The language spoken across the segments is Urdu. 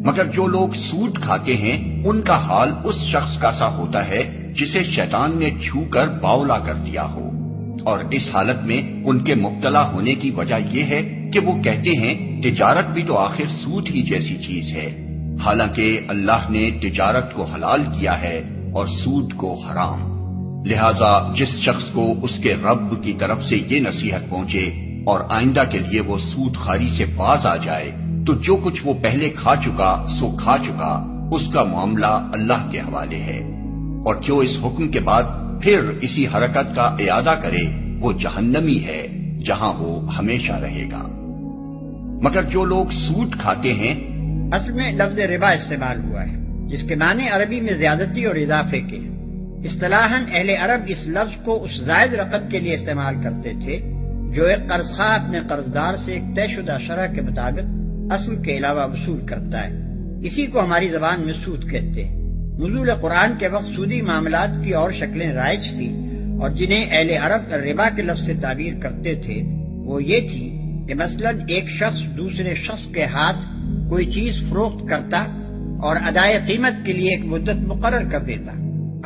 مگر جو لوگ سود کھاتے ہیں ان کا حال اس شخص کا سا ہوتا ہے جسے شیطان نے چھو کر باولا کر دیا ہو، اور اس حالت میں ان کے مبتلا ہونے کی وجہ یہ ہے کہ وہ کہتے ہیں تجارت بھی تو آخر سود ہی جیسی چیز ہے، حالانکہ اللہ نے تجارت کو حلال کیا ہے اور سود کو حرام۔ لہذا جس شخص کو اس کے رب کی طرف سے یہ نصیحت پہنچے اور آئندہ کے لیے وہ سود خواری سے باز آ جائے تو جو کچھ وہ پہلے کھا چکا سو کھا چکا، اس کا معاملہ اللہ کے حوالے ہے، اور جو اس حکم کے بعد پھر اسی حرکت کا اعادہ کرے وہ جہنمی ہے جہاں وہ ہمیشہ رہے گا۔ مگر جو لوگ سود کھاتے ہیں، اصل میں لفظ ربا استعمال ہوا ہے جس کے معنی عربی میں زیادتی اور اضافے کے ہیں۔ اصطلاحاً اہل عرب اس لفظ کو اس زائد رقم کے لیے استعمال کرتے تھے جو ایک قرض خواہ اپنے قرضدار سے ایک طے شدہ شرح کے مطابق اصل کے علاوہ وصول کرتا ہے۔ اسی کو ہماری زبان میں سود کہتے ہیں۔ نزول قرآن کے وقت سودی معاملات کی اور شکلیں رائج تھیں، اور جنہیں اہل عرب ربا کے لفظ سے تعبیر کرتے تھے وہ یہ تھی کہ مثلا ایک شخص دوسرے شخص کے ہاتھ کوئی چیز فروخت کرتا اور ادائے قیمت کے لیے ایک مدت مقرر کر دیتا۔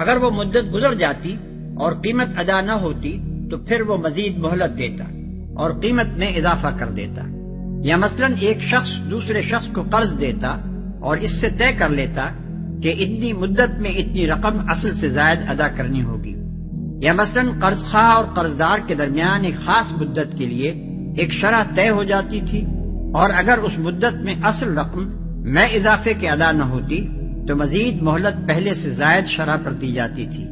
اگر وہ مدت گزر جاتی اور قیمت ادا نہ ہوتی تو پھر وہ مزید مہلت دیتا اور قیمت میں اضافہ کر دیتا۔ یا مثلا ایک شخص دوسرے شخص کو قرض دیتا اور اس سے طے کر لیتا کہ اتنی مدت میں اتنی رقم اصل سے زائد ادا کرنی ہوگی۔ یا مثلا قرض خواہ اور قرضدار کے درمیان ایک خاص مدت کے لیے ایک شرح طے ہو جاتی تھی، اور اگر اس مدت میں اصل رقم میں اضافے کے ادا نہ ہوتی تو مزید مہلت پہلے سے زائد شرح پر دی جاتی تھی۔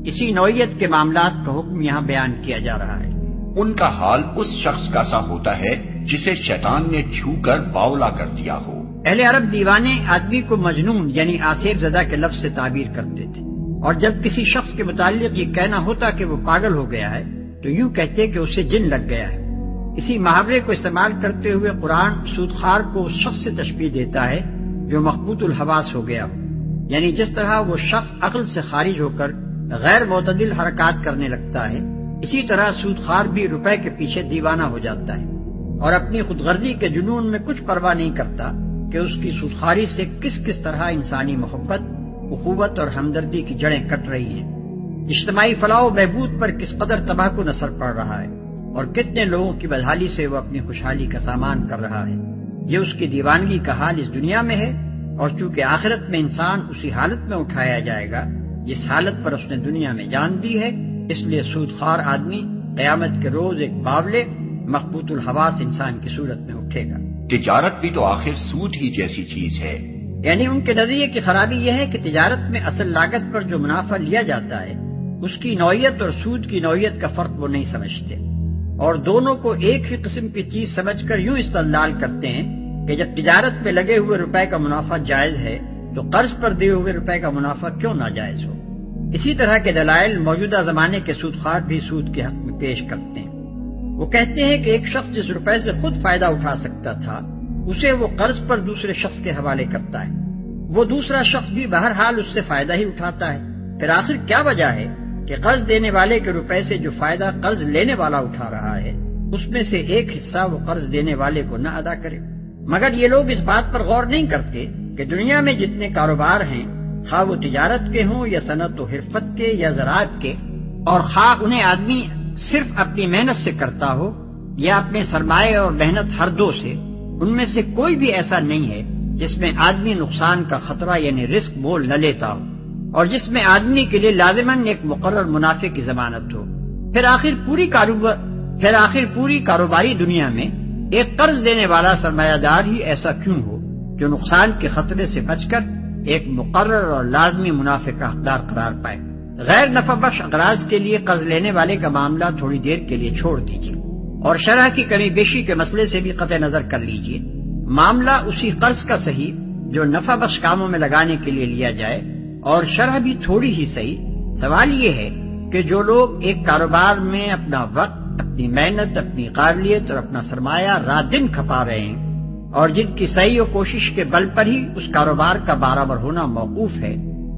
اسی نوعیت کے معاملات کا حکم یہاں بیان کیا جا رہا ہے۔ ان کا حال اس شخص کا سا ہوتا ہے جسے شیطان نے چھو کر باولا کر دیا ہو۔ اہل عرب دیوانے آدمی کو مجنون یعنی آصف زدہ کے لفظ سے تعبیر کرتے تھے، اور جب کسی شخص کے متعلق یہ کہنا ہوتا کہ وہ پاگل ہو گیا ہے تو یوں کہتے کہ اسے جن لگ گیا ہے۔ اسی محاورے کو استعمال کرتے ہوئے قرآن سودخوار کو اس شخص سے تشبیہ دیتا ہے جو مخبوط الحواس ہو گیا ہو، یعنی جس طرح وہ شخص عقل سے خارج ہو کر غیر معتدل حرکات کرنے لگتا ہے، اسی طرح سودخوار بھی روپے کے پیچھے دیوانہ ہو جاتا ہے اور اپنی خود غرضی کے جنون میں کچھ پرواہ نہیں کرتا کہ اس کی سودخواری سے کس کس طرح انسانی محبت، اخوت اور ہمدردی کی جڑیں کٹ رہی ہیں، اجتماعی فلاح و بہبود پر کس قدر تباہ کن اثر پڑ رہا ہے، اور کتنے لوگوں کی بدحالی سے وہ اپنی خوشحالی کا سامان کر رہا ہے۔ یہ اس کی دیوانگی کا حال اس دنیا میں ہے، اور چونکہ آخرت میں انسان اسی حالت میں اٹھایا جائے گا جس حالت پر اس نے دنیا میں جان دی ہے، اس لیے سودخوار آدمی قیامت کے روز ایک باولے مخبوط الحواس انسان کی صورت میں اٹھے گا۔ تجارت بھی تو آخر سود ہی جیسی چیز ہے، یعنی ان کے نظریے کی خرابی یہ ہے کہ تجارت میں اصل لاگت پر جو منافع لیا جاتا ہے اس کی نوعیت اور سود کی نوعیت کا فرق وہ نہیں سمجھتے، اور دونوں کو ایک ہی قسم کی چیز سمجھ کر یوں استدلال کرتے ہیں کہ جب تجارت میں لگے ہوئے روپے کا منافع جائز ہے تو قرض پر دیے ہوئے روپے کا منافع کیوں ناجائز ہو۔ اسی طرح کے دلائل موجودہ زمانے کے سودخوار بھی سود کے حق میں پیش کرتے ہیں۔ وہ کہتے ہیں کہ ایک شخص جس روپے سے خود فائدہ اٹھا سکتا تھا اسے وہ قرض پر دوسرے شخص کے حوالے کرتا ہے، وہ دوسرا شخص بھی بہرحال اس سے فائدہ ہی اٹھاتا ہے، پھر آخر کیا وجہ ہے کہ قرض دینے والے کے روپے سے جو فائدہ قرض لینے والا اٹھا رہا ہے اس میں سے ایک حصہ وہ قرض دینے والے کو نہ ادا کرے۔ مگر یہ لوگ اس بات پر غور نہیں کرتے کہ دنیا میں جتنے کاروبار ہیں، خواہ وہ تجارت کے ہوں یا صنعت و حرفت کے یا زراعت کے، اور خواہ انہیں آدمی صرف اپنی محنت سے کرتا ہو یا اپنے سرمایہ اور محنت ہر دو سے، ان میں سے کوئی بھی ایسا نہیں ہے جس میں آدمی نقصان کا خطرہ یعنی رسک مول نہ لیتا ہو، اور جس میں آدمی کے لیے لازماً ایک مقرر منافع کی ضمانت ہو۔ پھر آخر پوری کاروباری دنیا میں ایک قرض دینے والا سرمایہ دار ہی ایسا کیوں ہو جو نقصان کے خطرے سے بچ کر ایک مقرر اور لازمی منافع کا حقدار قرار پائے۔ غیر نفع بخش اغراض کے لیے قرض لینے والے کا معاملہ تھوڑی دیر کے لیے چھوڑ دیجیے اور شرح کی کمی بیشی کے مسئلے سے بھی قطع نظر کر لیجیے، معاملہ اسی قرض کا صحیح جو نفع بخش کاموں میں لگانے کے لیے لیا جائے، اور شرح بھی تھوڑی ہی صحیح۔ سوال یہ ہے کہ جو لوگ ایک کاروبار میں اپنا وقت، اپنی محنت، اپنی قابلیت اور اپنا سرمایہ رات دن کھپا رہے ہیں، اور جن کی سعی و کوشش کے بل پر ہی اس کاروبار کا برابر ہونا موقوف ہے،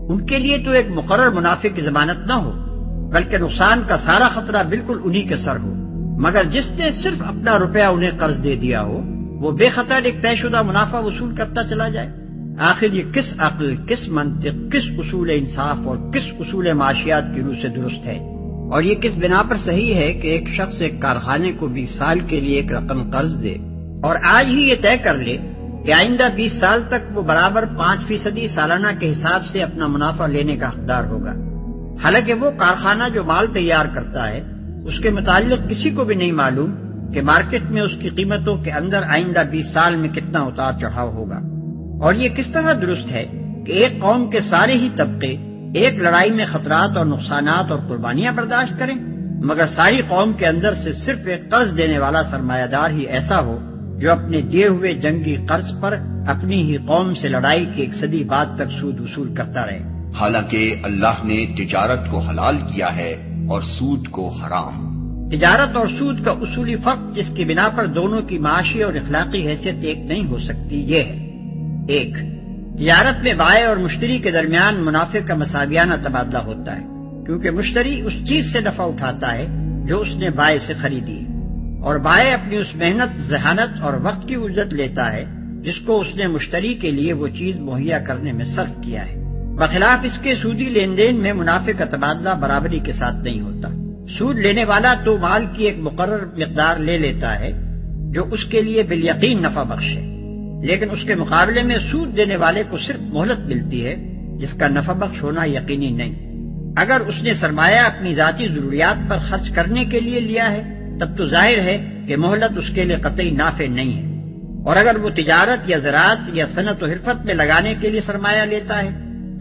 ان کے لیے تو ایک مقرر منافع کی ضمانت نہ ہو بلکہ نقصان کا سارا خطرہ بالکل انہی کے سر ہو، مگر جس نے صرف اپنا روپیہ انہیں قرض دے دیا ہو وہ بے خطر ایک طے شدہ منافع وصول کرتا چلا جائے۔ آخر یہ کس عقل، کس منطق، کس اصول انصاف اور کس اصول معاشیات کی روح سے درست ہے؟ اور یہ کس بنا پر صحیح ہے کہ ایک شخص ایک کارخانے کو 20 سال کے لیے ایک رقم قرض دے اور آج ہی یہ طے کر لے کہ آئندہ 20 سال تک وہ برابر 5% سالانہ کے حساب سے اپنا منافع لینے کا حقدار ہوگا، حالانکہ وہ کارخانہ جو مال تیار کرتا ہے اس کے متعلق کسی کو بھی نہیں معلوم کہ مارکیٹ میں اس کی قیمتوں کے اندر آئندہ 20 سال میں کتنا اتار چڑھاؤ ہوگا۔ اور یہ کس طرح درست ہے کہ ایک قوم کے سارے ہی طبقے ایک لڑائی میں خطرات اور نقصانات اور قربانیاں برداشت کریں، مگر ساری قوم کے اندر سے صرف ایک قرض دینے والا سرمایہ دار ہی ایسا ہو جو اپنے دیے ہوئے جنگی قرض پر اپنی ہی قوم سے لڑائی کی 1 صدی بعد تک سود وصول کرتا رہے۔ حالانکہ اللہ نے تجارت کو حلال کیا ہے اور سود کو حرام۔ تجارت اور سود کا اصولی فرق جس کی بنا پر دونوں کی معاشی اور اخلاقی حیثیت ایک نہیں ہو سکتی یہ ہے: 1. تجارت میں بائع اور مشتری کے درمیان منافع کا مساویانہ تبادلہ ہوتا ہے، کیونکہ مشتری اس چیز سے نفع اٹھاتا ہے جو اس نے بائع سے خریدی ہے، اور بائع اپنی اس محنت، ذہانت اور وقت کی اجرت لیتا ہے جس کو اس نے مشتری کے لیے وہ چیز مہیا کرنے میں صرف کیا ہے۔ بخلاف اس کے سودی لین دین میں منافع کا تبادلہ برابری کے ساتھ نہیں ہوتا۔ سود لینے والا تو مال کی ایک مقرر مقدار لے لیتا ہے جو اس کے لیے بالیقین نفع بخش ہے، لیکن اس کے مقابلے میں سود دینے والے کو صرف مہلت ملتی ہے جس کا نفع بخش ہونا یقینی نہیں۔ اگر اس نے سرمایہ اپنی ذاتی ضروریات پر خرچ کرنے کے لیے لیا ہے تب تو ظاہر ہے کہ مہلت اس کے لیے قطعی نافع نہیں ہے، اور اگر وہ تجارت یا زراعت یا صنعت و حرفت میں لگانے کے لیے سرمایہ لیتا ہے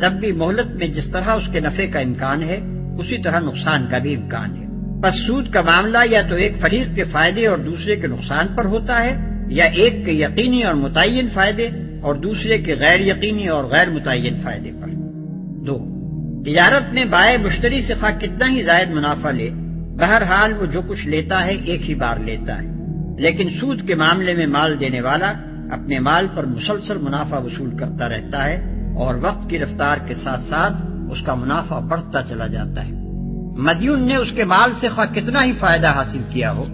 تب بھی مہلت میں جس طرح اس کے نفع کا امکان ہے اسی طرح نقصان کا بھی امکان ہے۔ پس سود کا معاملہ یا تو ایک فریق کے فائدے اور دوسرے کے نقصان پر ہوتا ہے، یا ایک کے یقینی اور متعین فائدے اور دوسرے کے غیر یقینی اور غیر متعین فائدے پر۔ 2. تجارت میں بائع مشتری سے خواہ کتنا ہی زائد منافع لے، بہرحال وہ جو کچھ لیتا ہے ایک ہی بار لیتا ہے، لیکن سود کے معاملے میں مال دینے والا اپنے مال پر مسلسل منافع وصول کرتا رہتا ہے اور وقت کی رفتار کے ساتھ ساتھ اس کا منافع بڑھتا چلا جاتا ہے۔ مدیون نے اس کے مال سے خواہ کتنا ہی فائدہ حاصل کیا ہو،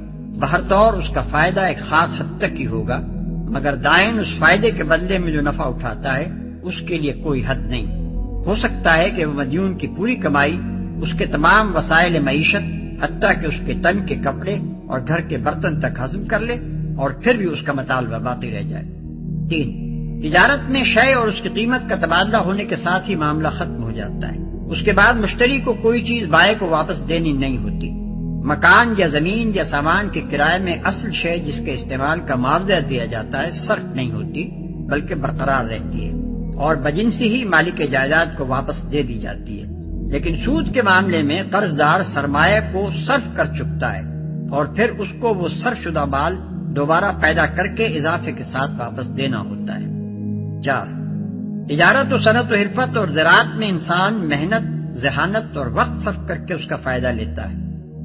بہر طور اس کا فائدہ ایک خاص حد تک ہی ہوگا، مگر دائن اس فائدے کے بدلے میں جو نفع اٹھاتا ہے اس کے لیے کوئی حد نہیں۔ ہو سکتا ہے کہ وہ مدیون کی پوری کمائی اس کے تمام وسائل معیشت حتیٰ کہ اس کے تن کے کپڑے اور گھر کے برتن تک ہضم کر لے اور پھر بھی اس کا مطالبہ باقی رہ جائے۔ 3. تجارت میں شے اور اس کی قیمت کا تبادلہ ہونے کے ساتھ ہی معاملہ ختم ہو جاتا ہے، اس کے بعد مشتری کو کوئی چیز بائع کو واپس دینی نہیں ہوتی۔ مکان یا زمین یا سامان کے کرائے میں اصل شے جس کے استعمال کا معاوضہ دیا جاتا ہے صرف نہیں ہوتی بلکہ برقرار رہتی ہے اور بجنسی ہی مالک جائیداد کو واپس دے دی جاتی ہے، لیکن سود کے معاملے میں قرض دار سرمایہ کو صرف کر چکتا ہے اور پھر اس کو وہ صرف شدہ مال دوبارہ پیدا کر کے اضافے کے ساتھ واپس دینا ہوتا ہے۔ 4. تجارت و صنعت و حرفت اور زراعت میں انسان محنت، ذہانت اور وقت صرف کر کے اس کا فائدہ لیتا ہے،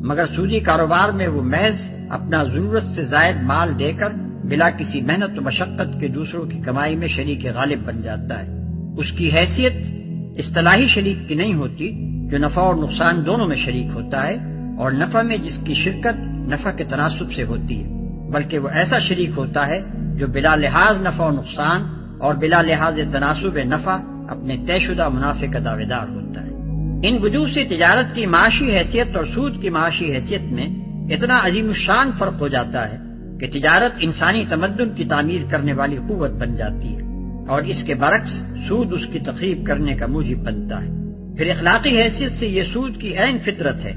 مگر سودی کاروبار میں وہ محض اپنا ضرورت سے زائد مال دے کر بلا کسی محنت و مشقت کے دوسروں کی کمائی میں شریک غالب بن جاتا ہے۔ اس کی حیثیت اصطلاحی شریک کی نہیں ہوتی جو نفع اور نقصان دونوں میں شریک ہوتا ہے، اور نفع میں جس کی شرکت نفع کے تناسب سے ہوتی ہے، بلکہ وہ ایسا شریک ہوتا ہے جو بلا لحاظ نفع و نقصان اور بلا لحاظ تناسب نفع اپنے طے شدہ منافع کا دعوے دار ہوتا ہے۔ ان وجوہ سے تجارت کی معاشی حیثیت اور سود کی معاشی حیثیت میں اتنا عظیم الشان فرق ہو جاتا ہے کہ تجارت انسانی تمدن کی تعمیر کرنے والی قوت بن جاتی ہے اور اس کے برعکس سود اس کی تخریب کرنے کا موجب بنتا ہے۔ پھر اخلاقی حیثیت سے یہ سود کی عین فطرت ہے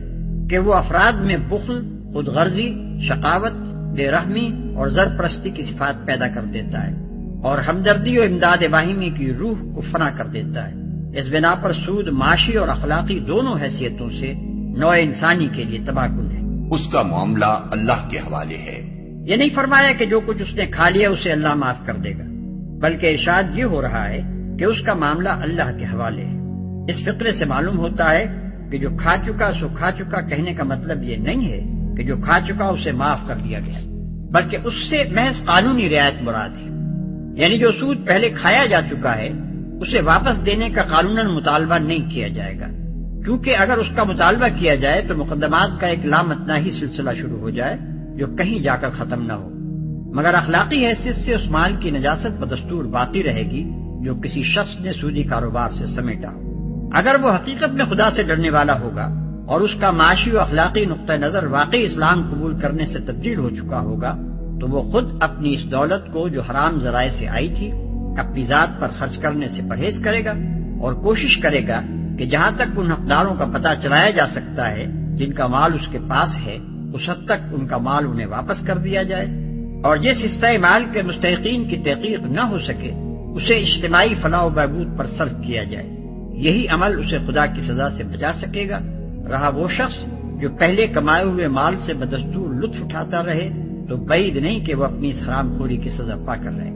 کہ وہ افراد میں بخل، خود غرضی، شقاوت، بے رحمی اور زر پرستی کی صفات پیدا کر دیتا ہے اور ہمدردی و امداد باہمی کی روح کو فنا کر دیتا ہے۔ اس بنا پر سود معاشی اور اخلاقی دونوں حیثیتوں سے نوع انسانی کے لیے تباہ کن ہے۔ اس کا معاملہ اللہ کے حوالے ہے۔ یہ نہیں فرمایا کہ جو کچھ اس نے کھا لیا اسے اللہ معاف کر دے گا، بلکہ ارشاد یہ ہو رہا ہے کہ اس کا معاملہ اللہ کے حوالے ہے۔ اس فقرے سے معلوم ہوتا ہے کہ جو کھا چکا سو کھا چکا کہنے کا مطلب یہ نہیں ہے کہ جو کھا چکا اسے معاف کر دیا گیا، بلکہ اس سے محض قانونی رعایت مراد ہے، یعنی جو سود پہلے کھایا جا چکا ہے اسے واپس دینے کا قانوناً مطالبہ نہیں کیا جائے گا، کیونکہ اگر اس کا مطالبہ کیا جائے تو مقدمات کا ایک لامتناہی سلسلہ شروع ہو جائے جو کہیں جا کر ختم نہ ہو، مگر اخلاقی حیثیت سے اس مال کی نجاست بدستور باقی رہے گی جو کسی شخص نے سودی کاروبار سے سمیٹا ہو۔ اگر وہ حقیقت میں خدا سے ڈرنے والا ہوگا اور اس کا معاشی و اخلاقی نقطہ نظر واقعی اسلام قبول کرنے سے تبدیل ہو چکا ہوگا تو وہ خود اپنی اس دولت کو جو حرام ذرائع سے آئی تھی اپنی ذات پر خرچ کرنے سے پرہیز کرے گا اور کوشش کرے گا کہ جہاں تک ان حقداروں کا پتہ چلایا جا سکتا ہے جن کا مال اس کے پاس ہے اس حد تک ان کا مال انہیں واپس کر دیا جائے، اور جس حصہ مال کے مستحقین کی تحقیق نہ ہو سکے اسے اجتماعی فلاح و بہبود پر صرف کیا جائے۔ یہی عمل اسے خدا کی سزا سے بچا سکے گا۔ رہا وہ شخص جو پہلے کمائے ہوئے مال سے بدستور لطف اٹھاتا رہے تو بعید نہیں کہ وہ اپنی اس حرام خوری کی سزا پا کر رہے۔